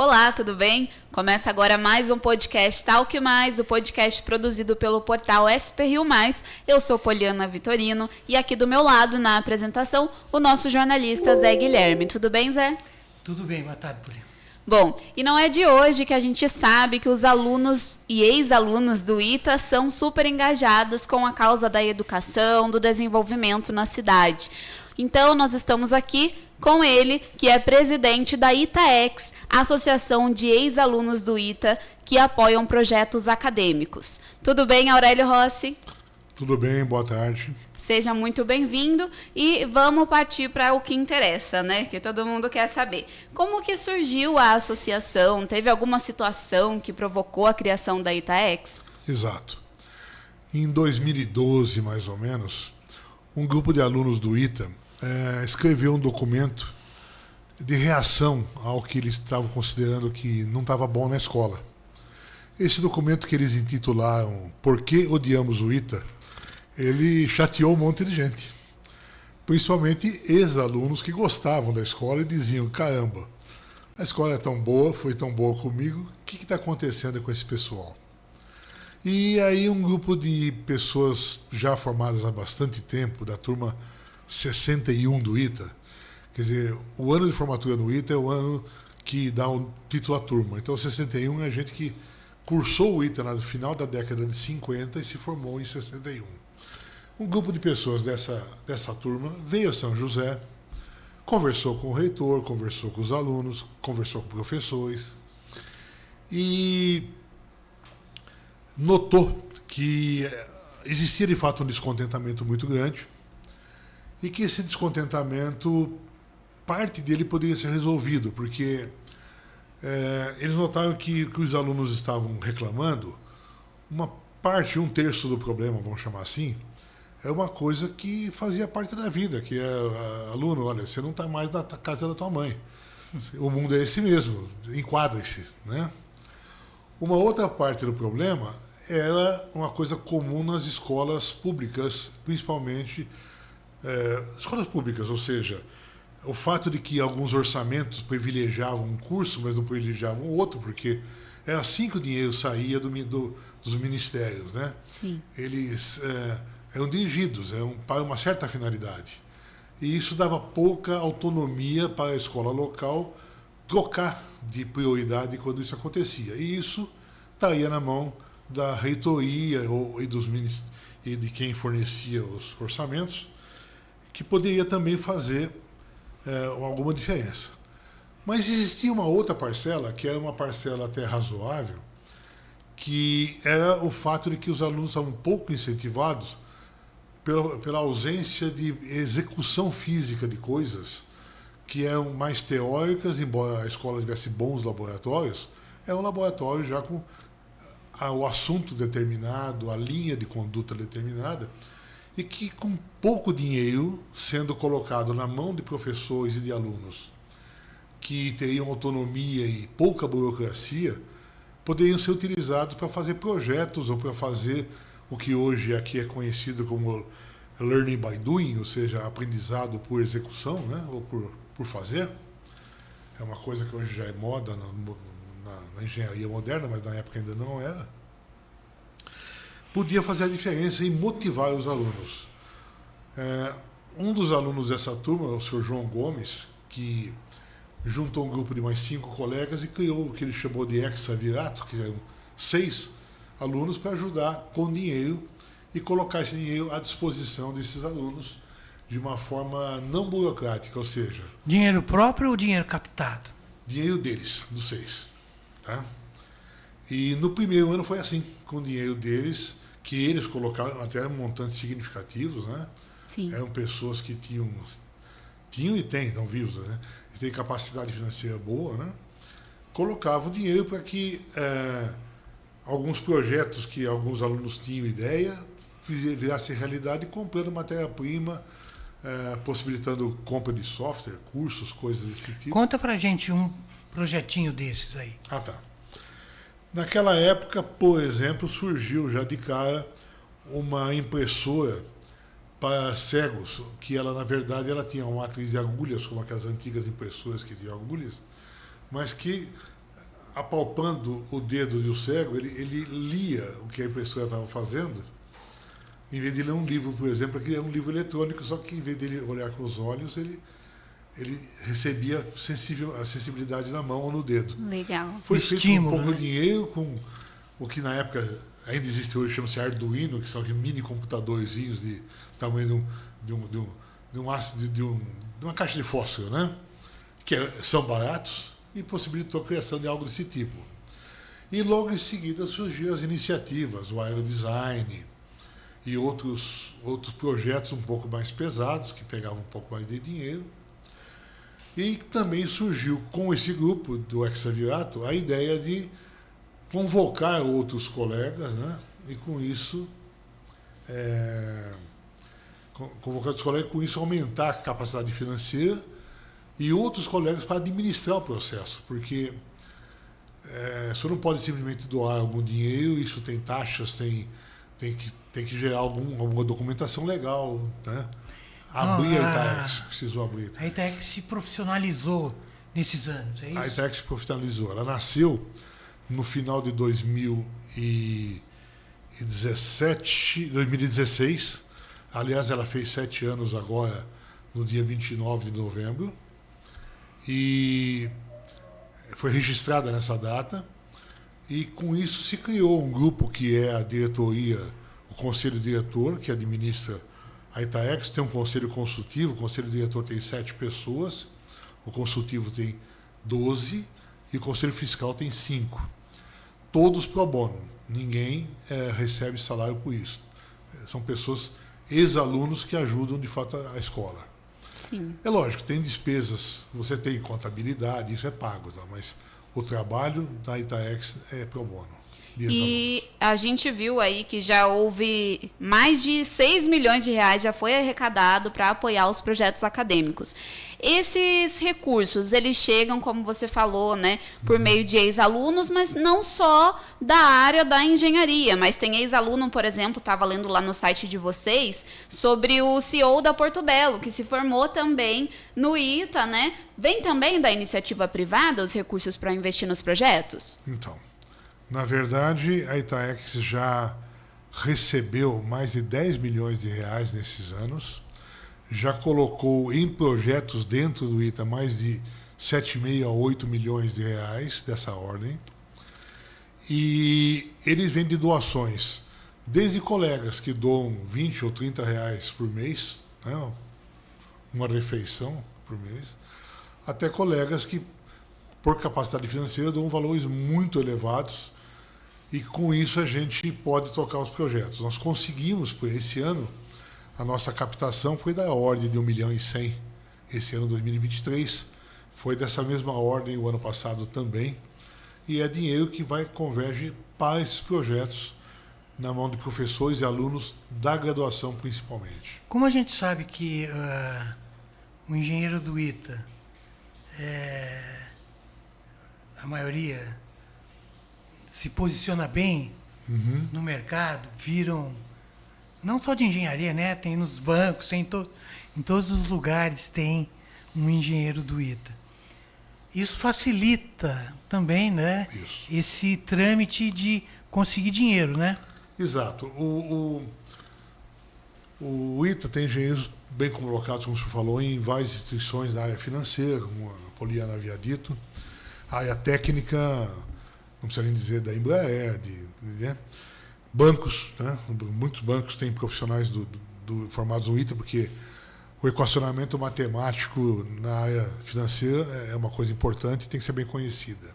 Olá, tudo bem? Começa agora mais um podcast Talk Mais, o podcast produzido pelo portal SP Rio Mais. Eu sou Poliana Vitorino e aqui do meu lado, na apresentação, o nosso jornalista Zé Guilherme. Tudo bem, Zé? Tudo bem, boa tarde, Poliana. Bom, e não é de hoje que a gente sabe que os alunos e ex-alunos do ITA são super engajados com a causa da educação, do desenvolvimento na cidade. Então, nós estamos aqui com ele, que é presidente da ITAEX, Associação de Ex-Alunos do ITA, que apoiam projetos acadêmicos. Tudo bem, Aurélio Rossi? Tudo bem, boa tarde. Seja muito bem-vindo e vamos partir para o que interessa, né? Que todo mundo quer saber. Como que surgiu a associação? Teve alguma situação que provocou a criação da ITAEX? Exato. Em 2012, mais ou menos, um grupo de alunos do ITA escreveu um documento de reação ao que eles estavam considerando que não estava bom na escola. Esse documento, que eles intitularam Por que odiamos o ITA?, ele chateou um monte de gente, principalmente ex-alunos que gostavam da escola e diziam: caramba, a escola é tão boa, foi tão boa comigo, o que está acontecendo com esse pessoal? E aí um grupo de pessoas já formadas há bastante tempo, da turma 61 do ITA, quer dizer, o ano de formatura no ITA é o ano que dá o título à turma. Então 61 é a gente que cursou o ITA no final da década de 50 e se formou em 61. Um grupo de pessoas dessa turma veio a São José, conversou com o reitor, conversou com os alunos, conversou com professores e notou que existia de fato um descontentamento muito grande e que esse descontentamento, parte dele poderia ser resolvido, porque eles notaram que os alunos estavam reclamando, uma parte, um terço do problema, vamos chamar assim, é uma coisa que fazia parte da vida, que é, aluno, olha, você não está mais na casa da tua mãe, o mundo é esse mesmo, enquadra-se, né? Uma outra parte do problema era uma coisa comum nas escolas públicas, principalmente escolas públicas, ou seja, o fato de que alguns orçamentos privilegiavam um curso, mas não privilegiavam o outro, porque é assim que o dinheiro saía dos ministérios, né? Sim. Eles eram dirigidos para uma certa finalidade. E isso dava pouca autonomia para a escola local trocar de prioridade quando isso acontecia. E isso estaria na mão da reitoria e de quem fornecia os orçamentos, que poderia também fazer alguma diferença. Mas existia uma outra parcela, que era uma parcela até razoável, que era o fato de que os alunos estavam pouco incentivados pela ausência de execução física de coisas que eram mais teóricas, embora a escola tivesse bons laboratórios, é um laboratório já com o assunto determinado, a linha de conduta determinada, e que com pouco dinheiro sendo colocado na mão de professores e de alunos que teriam autonomia e pouca burocracia, poderiam ser utilizados para fazer projetos ou para fazer o que hoje aqui é conhecido como learning by doing, ou seja, aprendizado por execução, né? Ou por fazer. É uma coisa que hoje já é moda na engenharia moderna, mas na época ainda não era. Podia fazer a diferença e motivar os alunos. Um dos alunos dessa turma, o senhor João Gomes, que juntou um grupo de mais 5 colegas e criou o que ele chamou de Exa-Virato, que eram 6 alunos, para ajudar com dinheiro e colocar esse dinheiro à disposição desses alunos de uma forma não burocrática, ou seja... Dinheiro próprio ou dinheiro captado? Dinheiro deles, dos 6. Tá? E no primeiro ano foi assim, com o dinheiro deles, que eles colocaram até montantes significativos, né? Sim. Eram pessoas que tinham e têm, estão vivos, né? E têm capacidade financeira boa, né? Colocavam dinheiro para que alguns projetos que alguns alunos tinham ideia virassem realidade, comprando matéria-prima, possibilitando compra de software, cursos, coisas desse tipo. Conta pra gente um projetinho desses aí. Ah, tá. Naquela época, por exemplo, surgiu já de cara uma impressora para cegos, que ela, na verdade, ela tinha uma matriz de agulhas, como aquelas antigas impressoras que tinham agulhas, mas que apalpando o dedo do cego, ele lia o que a impressora estava fazendo. Em vez de ler um livro, por exemplo, ele lia um livro eletrônico, só que em vez de ele olhar com os olhos, ele recebia a sensibilidade na mão ou no dedo. Legal. Foi feito com pouco né? dinheiro, com o que na época ainda existe hoje, chama-se Arduino, que são mini computadorzinhos de tamanho de uma caixa de fósforo, né? Que são baratos e possibilitou a criação de algo desse tipo. E logo em seguida surgiram as iniciativas, o aerodesign e outros projetos um pouco mais pesados, que pegavam um pouco mais de dinheiro. E também surgiu com esse grupo do Hexavirato a ideia de convocar outros colegas, né? E com isso convocar outros colegas, com isso aumentar a capacidade financeira e outros colegas para administrar o processo, porque você não pode simplesmente doar algum dinheiro, isso tem taxas, tem que gerar alguma documentação legal, né? Abrir a Itaex, precisou abrir. A Itaex se profissionalizou nesses anos, é isso? A Itaex se profissionalizou. Ela nasceu no final de 2016. Aliás, ela fez 7 anos agora, no dia 29 de novembro. E foi registrada nessa data. E com isso se criou um grupo que é a diretoria, o conselho diretor, que administra a Itaex. Tem um conselho consultivo, o conselho diretor tem 7 pessoas, o consultivo tem 12 e o conselho fiscal tem 5. Todos pro bono, ninguém recebe salário por isso. São pessoas, ex-alunos que ajudam de fato a escola. Sim. É lógico, tem despesas, você tem contabilidade, isso é pago, tá? Mas o trabalho da Itaex é pro bono. E a gente viu aí que já houve mais de 6 milhões de reais já foi arrecadado para apoiar os projetos acadêmicos. Esses recursos, eles chegam, como você falou, né, por meio de ex-alunos, mas não só da área da engenharia, mas tem ex-aluno, por exemplo, estava lendo lá no site de vocês, sobre o CEO da Porto Belo, que se formou também no ITA, né? Vem também da iniciativa privada os recursos para investir nos projetos? Então, na verdade, a Itaex já recebeu mais de 10 milhões de reais nesses anos, já colocou em projetos dentro do ITA mais de 7,5 a 8 milhões de reais dessa ordem, e eles vêm de doações, desde colegas que doam 20 ou 30 reais por mês, né, uma refeição por mês, até colegas que, por capacidade financeira, dão valores muito elevados. E com isso a gente pode tocar os projetos. Nós conseguimos, por esse ano, a nossa captação foi da ordem de 1,1 milhão. Esse ano, 2023, foi dessa mesma ordem o ano passado também. E é dinheiro que converge para esses projetos, na mão de professores e alunos da graduação, principalmente. Como a gente sabe que o engenheiro do ITA, a maioria se posiciona bem no mercado, viram, não só de engenharia, né? Tem nos bancos, tem em todos os lugares tem um engenheiro do ITA. Isso facilita também, né? Isso. Esse trâmite de conseguir dinheiro, né? Exato. O ITA tem engenheiros bem colocados, como o senhor falou, em várias instituições da área financeira, como a Poliana havia dito, a área técnica, não precisa nem dizer da Embraer, né? Bancos, né? Muitos bancos têm profissionais formados no ITA, porque o equacionamento matemático na área financeira é uma coisa importante e tem que ser bem conhecida.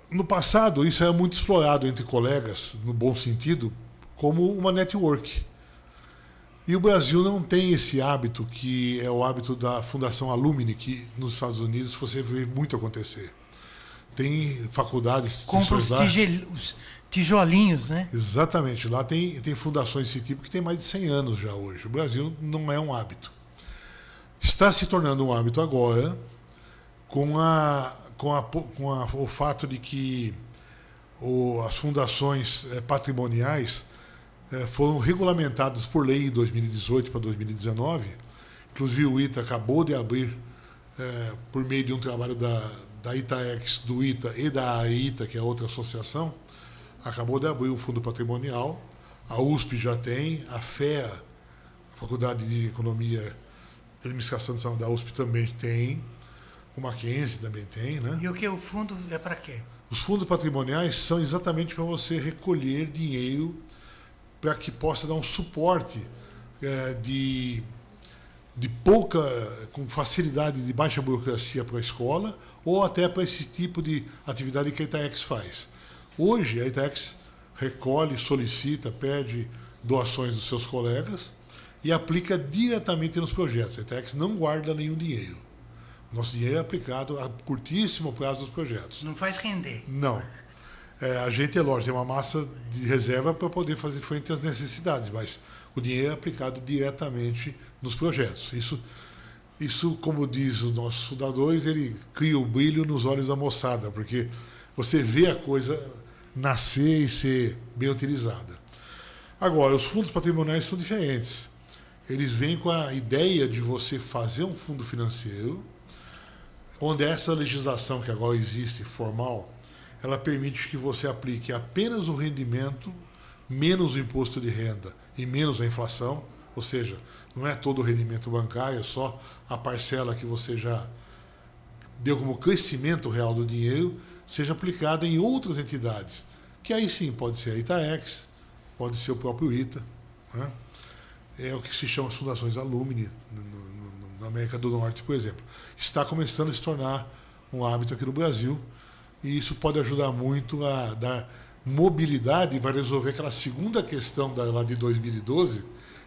No passado, isso era muito explorado entre colegas, no bom sentido, como uma network. E o Brasil não tem esse hábito, que é o hábito da Fundação Alumni, que nos Estados Unidos você vê muito acontecer. Tem faculdades... Compra os tijolinhos, né? Exatamente. Lá tem fundações desse tipo que tem mais de 100 anos já hoje. O Brasil não é um hábito. Está se tornando um hábito agora, com o fato de que as fundações patrimoniais foram regulamentadas por lei em 2018 para 2019. Inclusive o ITA acabou de abrir por meio de um trabalho da Itaex, do ITA e da AITA, que é outra associação, acabou de abrir um fundo patrimonial. A USP já tem, a FEA, a Faculdade de Economia e Administração da USP também tem, o Mackenzie também tem, né? E o que o fundo é para quê? Os fundos patrimoniais são exatamente para você recolher dinheiro para que possa dar um suporte de pouca, com facilidade, de baixa burocracia para a escola ou até para esse tipo de atividade que a Itaex faz. Hoje, a Itaex recolhe, solicita, pede doações dos seus colegas e aplica diretamente nos projetos. A Itaex não guarda nenhum dinheiro. Nosso dinheiro é aplicado a curtíssimo prazo dos projetos. Não faz render. Não. A gente, é lógico, tem uma massa de reserva para poder fazer frente às necessidades, mas o dinheiro é aplicado diretamente nos projetos. Isso, como diz os nossos fundadores, ele cria o brilho nos olhos da moçada, porque você vê a coisa nascer e ser bem utilizada. Agora, os fundos patrimoniais são diferentes. Eles vêm com a ideia de você fazer um fundo financeiro, onde essa legislação que agora existe, formal, ela permite que você aplique apenas o rendimento, menos o imposto de renda e menos a inflação, ou seja, não é todo o rendimento bancário, é só a parcela que você já deu como crescimento real do dinheiro, seja aplicada em outras entidades, que aí sim pode ser a Itaex, pode ser o próprio ITA, né? É o que se chama as fundações Alumni, na América do Norte, por exemplo. Está começando a se tornar um hábito aqui no Brasil, e isso pode ajudar muito a dar mobilidade e vai resolver aquela segunda questão lá de 2012,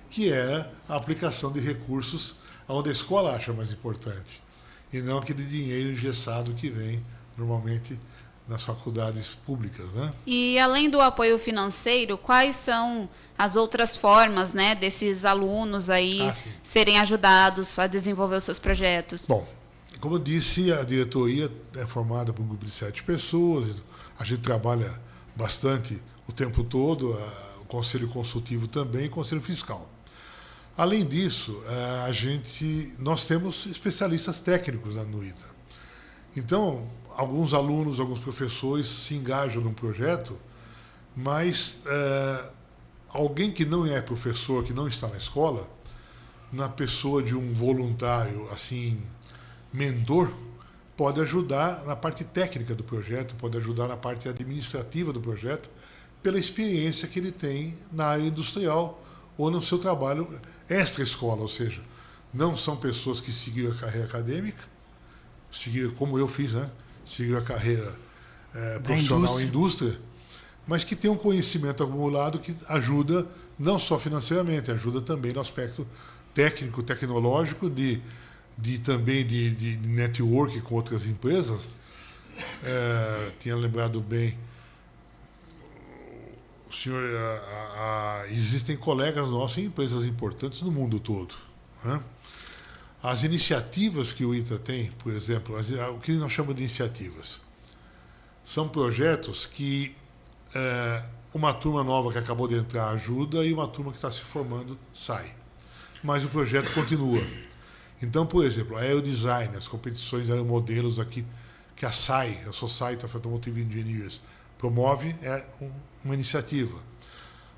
que é a aplicação de recursos onde a escola acha mais importante, e não aquele dinheiro engessado que vem normalmente nas faculdades públicas, né? E além do apoio financeiro, quais são as outras formas, né, desses alunos aí serem ajudados a desenvolver os seus projetos? Bom, como eu disse, a diretoria é formada por um grupo de 7 pessoas, a gente trabalha bastante o tempo todo, o conselho consultivo também e o conselho fiscal. Além disso, nós temos especialistas técnicos no ITA. Então, alguns alunos, alguns professores se engajam num projeto, mas alguém que não é professor, que não está na escola, na pessoa de um voluntário, assim, mentor, pode ajudar na parte técnica do projeto, pode ajudar na parte administrativa do projeto, pela experiência que ele tem na área industrial ou no seu trabalho extra-escola, ou seja, não são pessoas que seguiram a carreira acadêmica, seguiram como eu fiz, né? Seguiram a carreira profissional em indústria, mas que tem um conhecimento acumulado que ajuda não só financeiramente, ajuda também no aspecto técnico, tecnológico, também de network com outras empresas. Tinha lembrado bem, o senhor, existem colegas nossos em empresas importantes no mundo todo, né? As iniciativas que o ITA tem, por exemplo, o que nós chamamos de iniciativas, são projetos que uma turma nova que acabou de entrar ajuda e uma turma que está se formando sai. Mas o projeto continua. Então, por exemplo, a Aerodesign, as competições aeromodelos aqui, que a SAI, a Society of Automotive Engineers, promove, é uma iniciativa.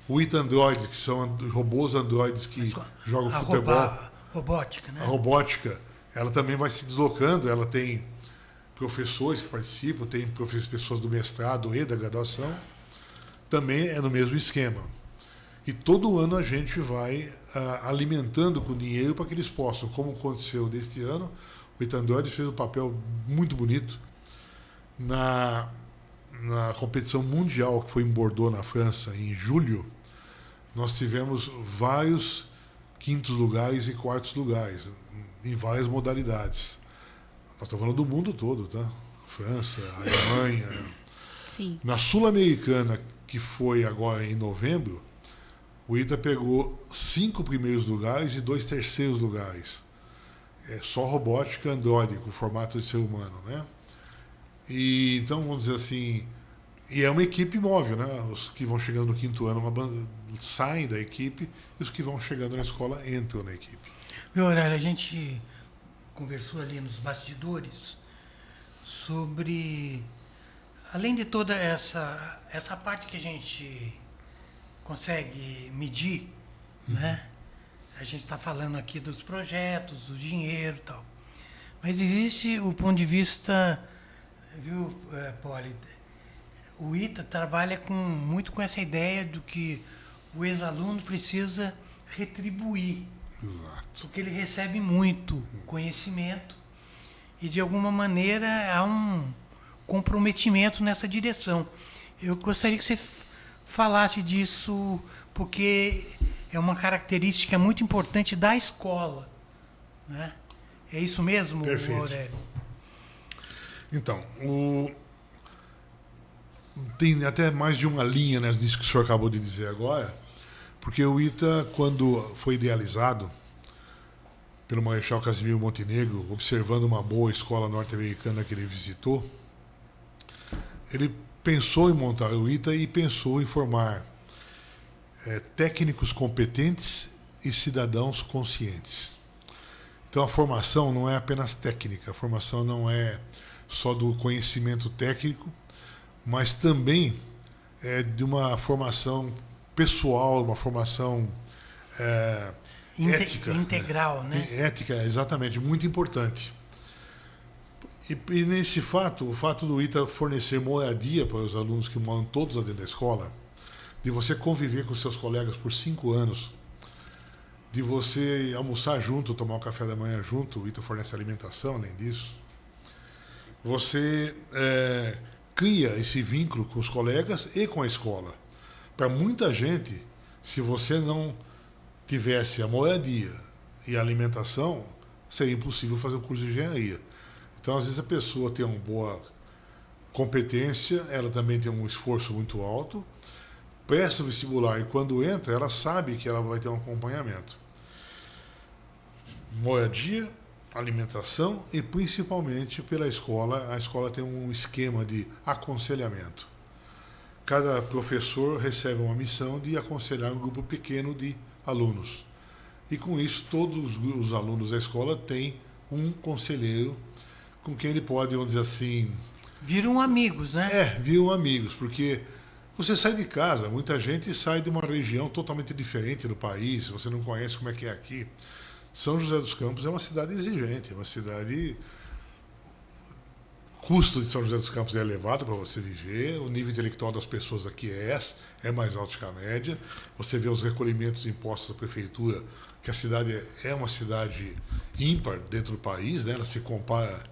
O ITA Android, que são robôs androides que jogam futebol. Robótica, né? A robótica, ela também vai se deslocando, ela tem professores que participam, tem pessoas do mestrado e da graduação, também é no mesmo esquema. E todo ano a gente vai alimentando com dinheiro para que eles possam, como aconteceu deste ano, o ITA Android fez um papel muito bonito na competição mundial que foi em Bordeaux, na França, em julho. Nós tivemos vários quintos lugares e quartos lugares, em várias modalidades. Nós estamos falando do mundo todo, tá? França, Alemanha. Sim. Na Sul-Americana, que foi agora em novembro, o ITA pegou 5 primeiros lugares e 2 terceiros lugares. É só robótica Android, com formato de ser humano, né? E, então, vamos dizer assim, e é uma equipe móvel, né? Os que vão chegando no 5º ano saem da equipe e os que vão chegando na escola entram na equipe. Viu, Aurélio, a gente conversou ali nos bastidores sobre, além de toda essa parte que a gente consegue medir, né? A gente está falando aqui dos projetos, do dinheiro e tal. Mas existe o ponto de vista, viu, Poli? O ITA trabalha muito com essa ideia do que o ex-aluno precisa retribuir. Exato. Porque ele recebe muito conhecimento e, de alguma maneira, há um comprometimento nessa direção. Eu gostaria que você falasse disso, porque é uma característica muito importante da escola, né? É isso mesmo, Perfeito. Aurélio? Então, tem até mais de uma linha, né, nisso que o senhor acabou de dizer agora, porque o ITA, quando foi idealizado pelo Marechal Casimiro Montenegro, observando uma boa escola norte-americana que ele visitou, ele pensou em montar o ITA e pensou em formar técnicos competentes e cidadãos conscientes. Então a formação não é apenas técnica, a formação não é só do conhecimento técnico, mas também é de uma formação pessoal, uma formação ética. Integral, né? Ética, exatamente, muito importante. E nesse fato, o fato do ITA fornecer moradia para os alunos que moram todos dentro da escola, de você conviver com seus colegas por 5 anos, de você almoçar junto, tomar um café da manhã junto, o ITA fornece alimentação, além disso. Você cria esse vínculo com os colegas e com a escola. Para muita gente, se você não tivesse a moradia e a alimentação, seria impossível fazer o curso de engenharia. Então, às vezes, a pessoa tem uma boa competência, ela também tem um esforço muito alto, presta o vestibular e, quando entra, ela sabe que ela vai ter um acompanhamento. Moradia, alimentação e, principalmente, pela escola. A escola tem um esquema de aconselhamento. Cada professor recebe uma missão de aconselhar um grupo pequeno de alunos. E, com isso, todos os alunos da escola têm um conselheiro com quem ele pode, vamos dizer assim... Viram amigos, né? Viram amigos, porque você sai de casa, muita gente sai de uma região totalmente diferente do país, você não conhece como é que é aqui. São José dos Campos é uma cidade exigente, é uma cidade... O custo de São José dos Campos é elevado para você viver, o nível intelectual das pessoas aqui é mais alto que a média. Você vê os recolhimentos de impostos da prefeitura, que a cidade é uma cidade ímpar dentro do país, né? Ela se compara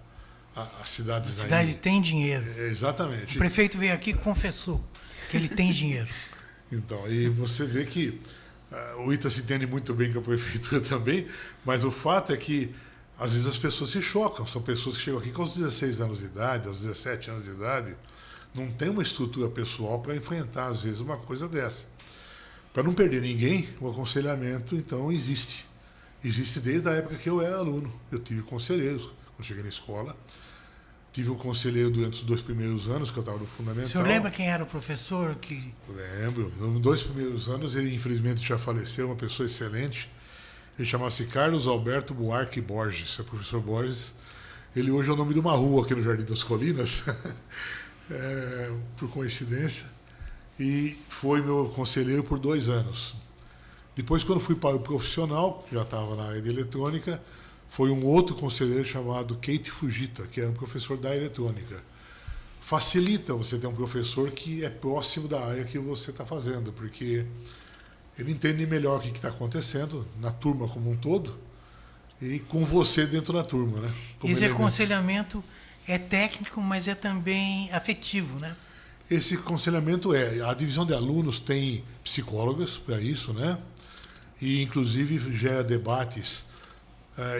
a cidades... A cidade tem dinheiro. Exatamente. O prefeito veio aqui e confessou que ele tem dinheiro. Então, e você vê que o ITA se entende muito bem com a prefeitura também, mas o fato é que às vezes as pessoas se chocam. São pessoas que chegam aqui com os 16 anos de idade, aos 17 anos de idade, não tem uma estrutura pessoal para enfrentar, às vezes, uma coisa dessa. Para não perder ninguém, o aconselhamento, então, existe. Existe desde a época que eu era aluno. Eu tive conselheiros quando cheguei na escola. Tive um conselheiro durante os 2 primeiros anos, que eu estava no fundamental. O senhor lembra quem era o professor? Lembro. Nos 2 primeiros anos, ele infelizmente já faleceu, uma pessoa excelente. Ele chamava-se Carlos Alberto Buarque Borges. O professor Borges, ele hoje é o nome de uma rua aqui no Jardim das Colinas, por coincidência, e foi meu conselheiro por 2 anos. Depois, quando fui para o profissional, já estava na área de eletrônica, foi um outro conselheiro chamado Kate Fujita, que é um professor da eletrônica. Facilita você ter um professor que é próximo da área que você está fazendo, porque ele entende melhor o que está acontecendo na turma como um todo e com você dentro da turma, né? Esse aconselhamento é técnico, mas é também afetivo, né? Esse aconselhamento a divisão de alunos tem psicólogas para isso, né? E inclusive gera debates.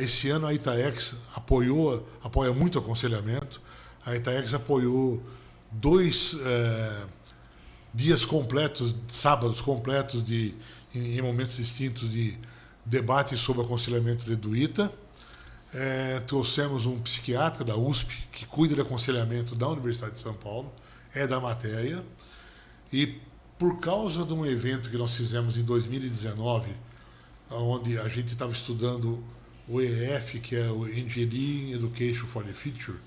Esse ano a Itaex apoia muito o aconselhamento. A Itaex apoiou 2 dias completos, sábados completos em momentos distintos de debate sobre aconselhamento do ITA. Trouxemos um psiquiatra da USP que cuida do aconselhamento da Universidade de São Paulo, da matéria, e por causa de um evento que nós fizemos em 2019, onde a gente estava estudando o EF, que é o Engineering Education for the Future,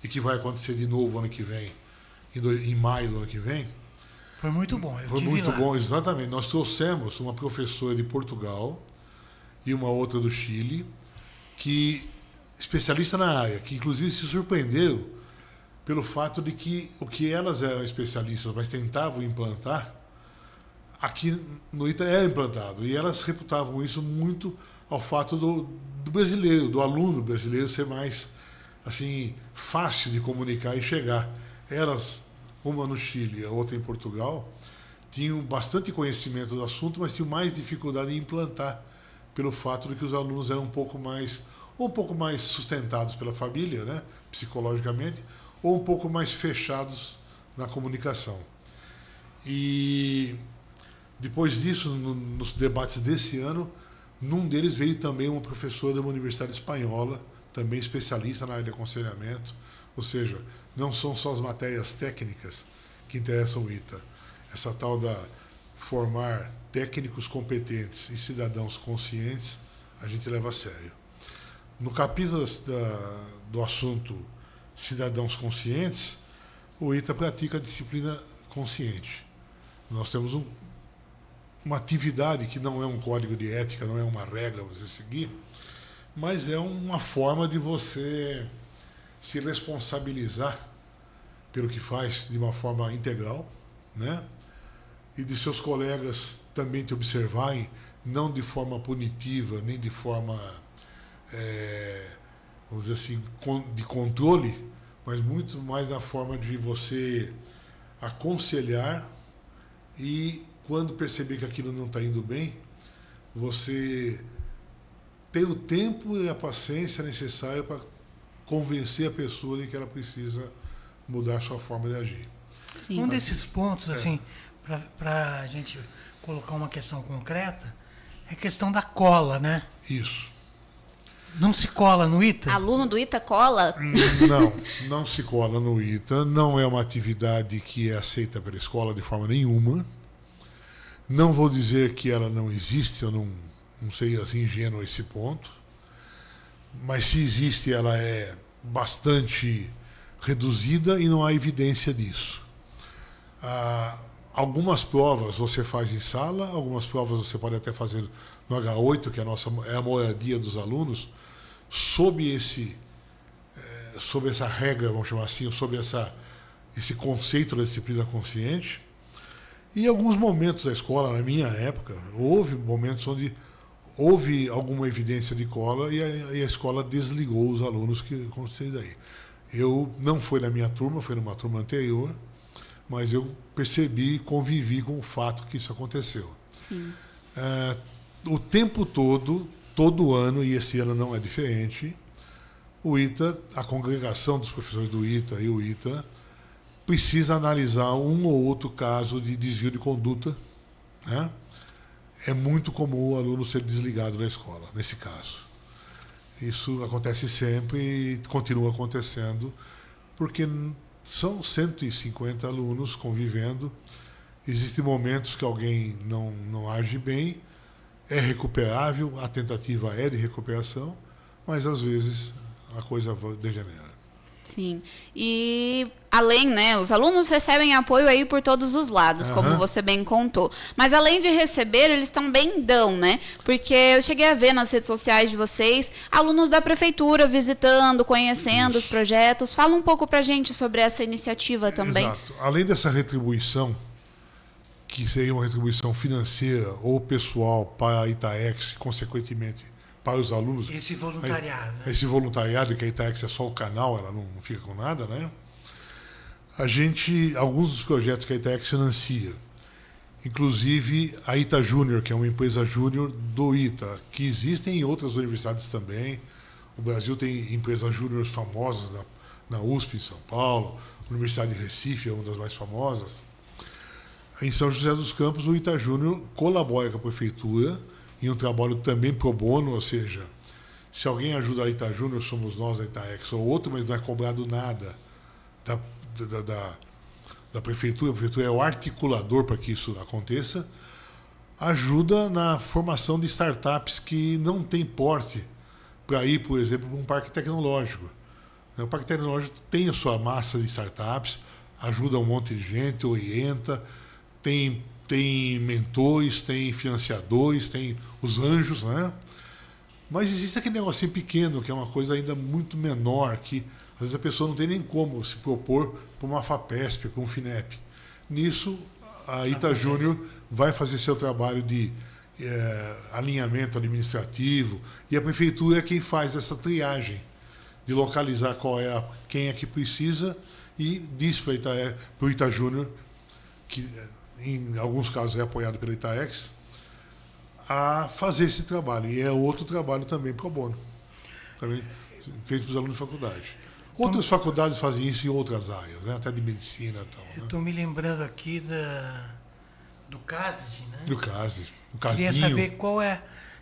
e que vai acontecer de novo ano que vem, em maio do ano que vem. Foi muito bom, Foi muito bom, exatamente. Nós trouxemos uma professora de Portugal e uma outra do Chile, que especialista na área, que inclusive se surpreenderam pelo fato de que o que elas eram especialistas, mas tentavam implantar, aqui no ITA é implantado. E elas reputavam isso muito ao fato do brasileiro, do aluno brasileiro ser mais assim, fácil de comunicar e chegar. Elas, uma no Chile e a outra em Portugal, tinham bastante conhecimento do assunto, mas tinham mais dificuldade em implantar, pelo fato de que os alunos eram um pouco mais sustentados pela família, né, psicologicamente, ou um pouco mais fechados na comunicação. E depois disso, nos debates desse ano, num deles veio também uma professora de uma universidade espanhola, também especialista na área de aconselhamento, ou seja, não são só as matérias técnicas que interessam o ITA. Essa tal da formar técnicos competentes e cidadãos conscientes, a gente leva a sério. No capítulo do assunto cidadãos conscientes, o ITA pratica a disciplina consciente. Nós temos uma atividade que não é um código de ética, não é uma regra a você seguir, mas é uma forma de você se responsabilizar pelo que faz de uma forma integral, né? E de seus colegas também te observarem, não de forma punitiva, nem de forma, vamos dizer assim, de controle, mas muito mais na forma de você aconselhar e, quando perceber que aquilo não está indo bem, você ter o tempo e a paciência necessária para convencer a pessoa de que ela precisa mudar a sua forma de agir. Sim. Um desses pontos, assim, para a gente colocar uma questão concreta, é a questão da cola, né? Isso. Não se cola no ITA? Aluno do ITA cola? Não se cola no ITA. Não é uma atividade que é aceita pela escola de forma nenhuma. Não vou dizer que ela não existe, eu não sei assim ingênuo a esse ponto. Mas se existe, ela é bastante reduzida e não há evidência disso. Algumas provas você faz em sala, algumas provas você pode até fazer no H8, que é a moradia dos alunos, sob essa regra, vamos chamar assim, sob esse conceito da disciplina consciente. E em alguns momentos da escola, na minha época, houve momentos onde houve alguma evidência de cola e a escola desligou os alunos que aconteceu daí. Não foi na minha turma, foi numa turma anterior, mas eu percebi e convivi com o fato que isso aconteceu. Sim. O tempo todo ano, e esse ano não é diferente, o ITA, a congregação dos professores do ITA e o ITA, precisa analisar um ou outro caso de desvio de conduta, né? É muito comum o aluno ser desligado da escola, nesse caso. Isso acontece sempre e continua acontecendo, porque são 150 alunos convivendo. Existem momentos que alguém não age bem, é recuperável, a tentativa é de recuperação, mas às vezes a coisa degenera. Sim. E além, né, os alunos recebem apoio aí por todos os lados, como você bem contou. Mas além de receber, eles também dão, né? Porque eu cheguei a ver nas redes sociais de vocês alunos da prefeitura visitando, conhecendo os projetos. Fala um pouco pra gente sobre essa iniciativa também. Exato. Além dessa retribuição, que seria uma retribuição financeira ou pessoal para a Itaex, consequentemente para os alunos. Esse voluntariado. Né? Esse voluntariado, que a Itaex é só o canal, ela não fica com nada, né? Alguns dos projetos que a Itaex financia, inclusive a Ita Júnior, que é uma empresa júnior do ITA, que existem em outras universidades também. O Brasil tem empresas júniores famosas na USP, em São Paulo, a Universidade de Recife é uma das mais famosas. Em São José dos Campos, o Ita Júnior colabora com a prefeitura em um trabalho também pro bono, ou seja, se alguém ajuda a Ita Júnior, somos nós da Itaex ou outro, mas não é cobrado nada da prefeitura. A prefeitura é o articulador para que isso aconteça, ajuda na formação de startups que não têm porte para ir, por exemplo, para um parque tecnológico. O parque tecnológico tem a sua massa de startups, ajuda um monte de gente, orienta, tem mentores, tem financiadores, tem os anjos, né? Mas existe aquele negocinho pequeno, que é uma coisa ainda muito menor, que às vezes a pessoa não tem nem como se propor para uma FAPESP, para um FINEP. Nisso, a Ita Júnior vai fazer seu trabalho de alinhamento administrativo, e a prefeitura é quem faz essa triagem de localizar quem é que precisa e diz para o Ita Júnior, que em alguns casos é apoiado pela Itaex, a fazer esse trabalho. E é outro trabalho também pro bono, também feito pelos alunos de faculdade. Outras faculdades fazem isso em outras áreas, né? Até de medicina e tal. Eu estou me lembrando aqui do CASD, né? Do CASD. O Casdinho. Queria saber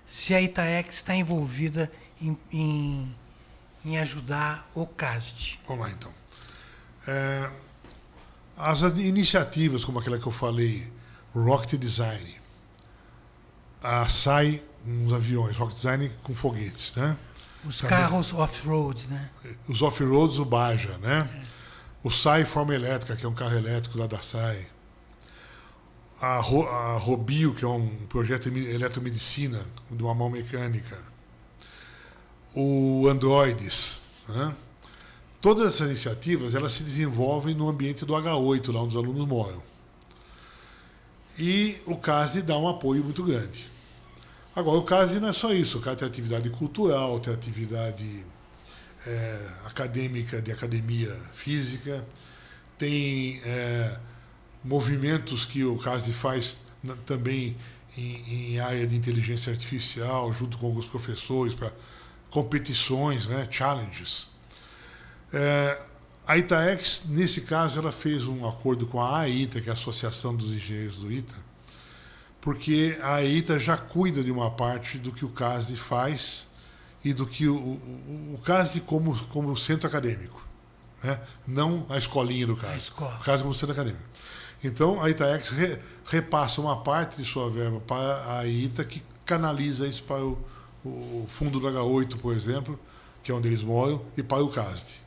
se a Itaex está envolvida em ajudar o CASD. Vamos lá, então. As iniciativas, como aquela que eu falei, Rocket Design, a SAI, uns aviões, Rocket Design com foguetes, né? Os carros off-road, né? Os off-roads, o Baja, né? O SAI Forma Elétrica, que é um carro elétrico lá da SAI. A Robio, que é um projeto de eletromedicina, de uma mão mecânica. O Androides, né? Todas essas iniciativas, elas se desenvolvem no ambiente do H8, lá onde os alunos moram. E o CASD dá um apoio muito grande. Agora, o CASD não é só isso. O CASD tem atividade cultural, tem atividade acadêmica, de academia física, tem movimentos que o CASD faz também em área de inteligência artificial, junto com alguns professores, para competições, né, challenges. A Itaex, nesse caso, ela fez um acordo com a AITA, que é a Associação dos Engenheiros do ITA, porque a AITA já cuida de uma parte do que o CASD faz e do que o CASD como centro acadêmico, né? Não a escolinha do CASD, o CASD como centro acadêmico. Então, a Itaex repassa uma parte de sua verba para a AITA, que canaliza isso para o fundo do H8, por exemplo, que é onde eles moram, e para o CASD.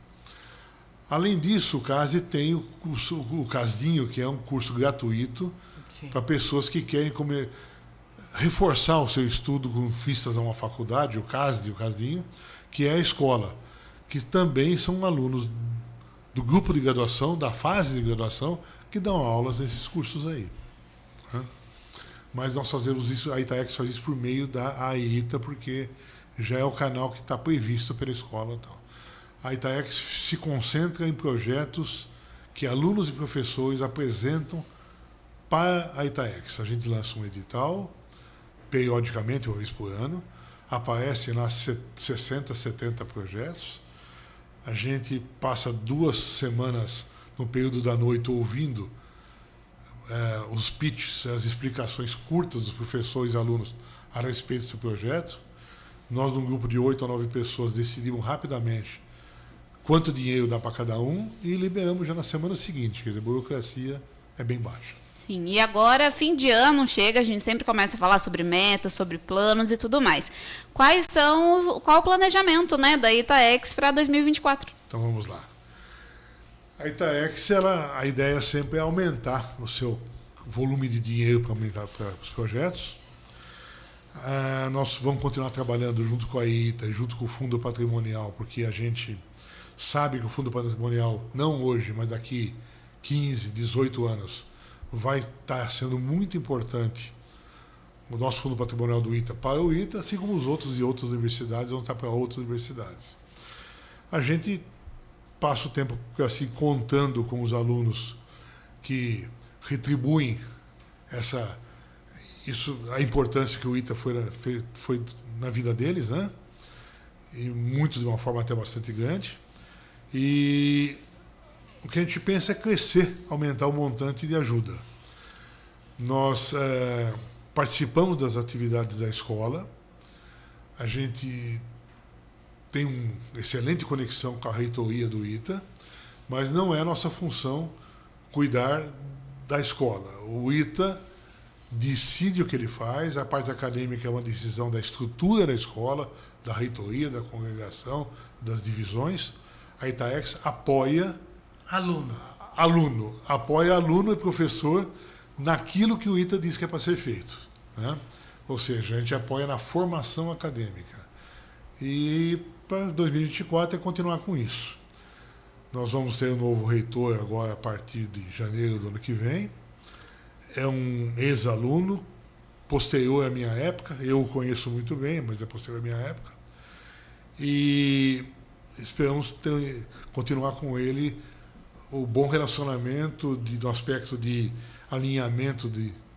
Além disso, o CASD tem o CASDinho, que é um curso gratuito para pessoas que querem reforçar o seu estudo com vistas a uma faculdade, o CASD, o CASDinho, que é a escola, que também são alunos do grupo de graduação, da fase de graduação, que dão aulas nesses cursos aí, né? Mas nós fazemos isso, a Itaex faz isso por meio da AITA, porque já é o canal que está previsto pela escola e tal. A Itaex se concentra em projetos que alunos e professores apresentam para a Itaex. A gente lança um edital, periodicamente, uma vez por ano, aparecem lá 60, 70 projetos. A gente passa 2 semanas no período da noite ouvindo os pitches, as explicações curtas dos professores e alunos a respeito desse projeto. Nós, num grupo de 8 a 9 pessoas, decidimos rapidamente quanto dinheiro dá para cada um e liberamos já na semana seguinte. Quer dizer, a burocracia é bem baixa. Sim, e agora, fim de ano chega, a gente sempre começa a falar sobre metas, sobre planos e tudo mais. Qual o planejamento, né, da Itaex para 2024? Então vamos lá. A Itaex, a ideia sempre é aumentar o seu volume de dinheiro para aumentar para os projetos. Nós vamos continuar trabalhando junto com a ITA e junto com o Fundo Patrimonial, porque a gente sabe que o Fundo Patrimonial, não hoje, mas daqui 15, 18 anos, vai estar sendo muito importante o nosso Fundo Patrimonial do ITA para o ITA, assim como os outros de outras universidades vão estar para outras universidades. A gente passa o tempo assim contando com os alunos que retribuem a importância que o ITA foi na vida deles, né? E muitos de uma forma até bastante grande. E o que a gente pensa é crescer, aumentar o montante de ajuda. Nós participamos das atividades da escola, a gente tem uma excelente conexão com a reitoria do ITA, mas não é nossa função cuidar da escola. O ITA decide o que ele faz, a parte acadêmica é uma decisão da estrutura da escola, da reitoria, da congregação, das divisões. A Itaex apoia apoia aluno e professor naquilo que o ITA diz que é para ser feito, né? Ou seja, a gente apoia na formação acadêmica. E para 2024 é continuar com isso. Nós vamos ter um novo reitor agora a partir de janeiro do ano que vem. É um ex-aluno, posterior à minha época. Eu o conheço muito bem, mas é posterior à minha época. E esperamos continuar com ele o bom relacionamento no aspecto de alinhamento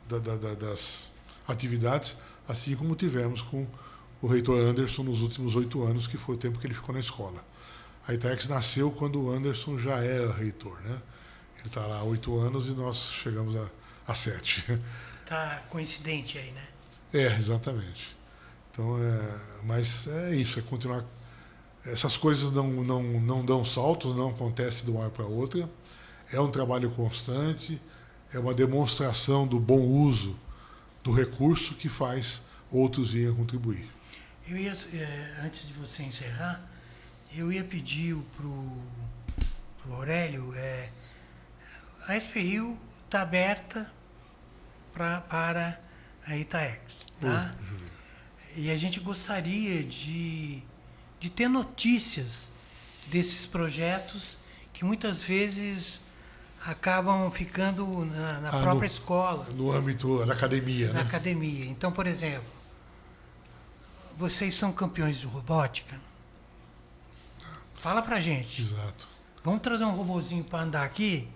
das atividades, assim como tivemos com o reitor Anderson nos últimos 8 anos, que foi o tempo que ele ficou na escola. A Itaex nasceu quando o Anderson já era reitor, né? Ele está lá há 8 anos e nós chegamos a 7. Tá coincidente aí, né? Exatamente. Então, mas é isso, é continuar. Essas coisas não dão saltos, não acontece de uma hora para outra. É um trabalho constante, é uma demonstração do bom uso do recurso que faz outros virem a contribuir. Eu ia, antes de você encerrar, eu ia pedir pro Aurélio, a SPRIO está aberta para a Itaex, tá? E a gente gostaria de ter notícias desses projetos que muitas vezes acabam ficando na própria escola. No âmbito da academia, na né? academia. Então, por exemplo, vocês são campeões de robótica? Fala pra gente. Exato. Vamos trazer um robozinho para andar aqui?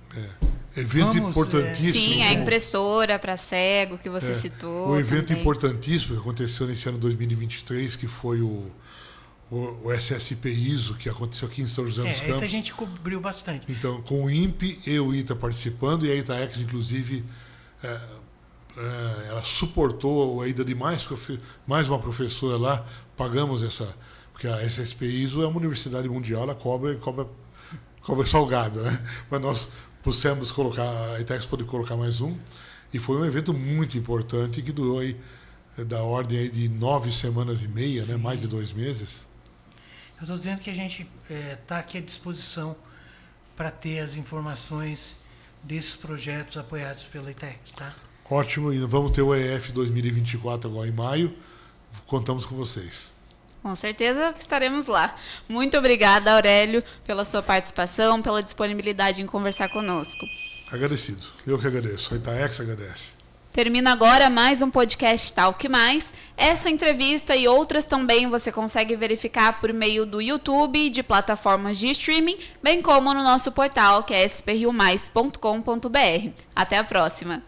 Evento importantíssimo. Sim, a impressora para cego que você citou. Um evento também importantíssimo que aconteceu nesse ano 2023, que foi o SSP ISO, que aconteceu aqui em São José dos Campos. Esse a gente cobriu bastante. Então, com o INPE e o ITA participando, e a Itaex, inclusive, ela suportou a ida de mais uma professora lá, pagamos essa, porque a SSP ISO é uma universidade mundial, ela cobra salgado, né? Mas nós pudemos colocar, a Itaex pôde colocar mais um, e foi um evento muito importante que durou aí, da ordem aí de 9 semanas e meia, né? Mais de 2 meses. Eu estou dizendo que a gente está aqui à disposição para ter as informações desses projetos apoiados pela Itaex, tá? Ótimo, e vamos ter o EF 2024 agora em maio. Contamos com vocês. Com certeza estaremos lá. Muito obrigada, Aurélio, pela sua participação, pela disponibilidade em conversar conosco. Agradecido. Eu que agradeço. A Itaex agradece. Termina agora mais um podcast Talk Mais. Essa entrevista e outras também você consegue verificar por meio do YouTube e de plataformas de streaming, bem como no nosso portal, que é spriomais.com.br. Até a próxima!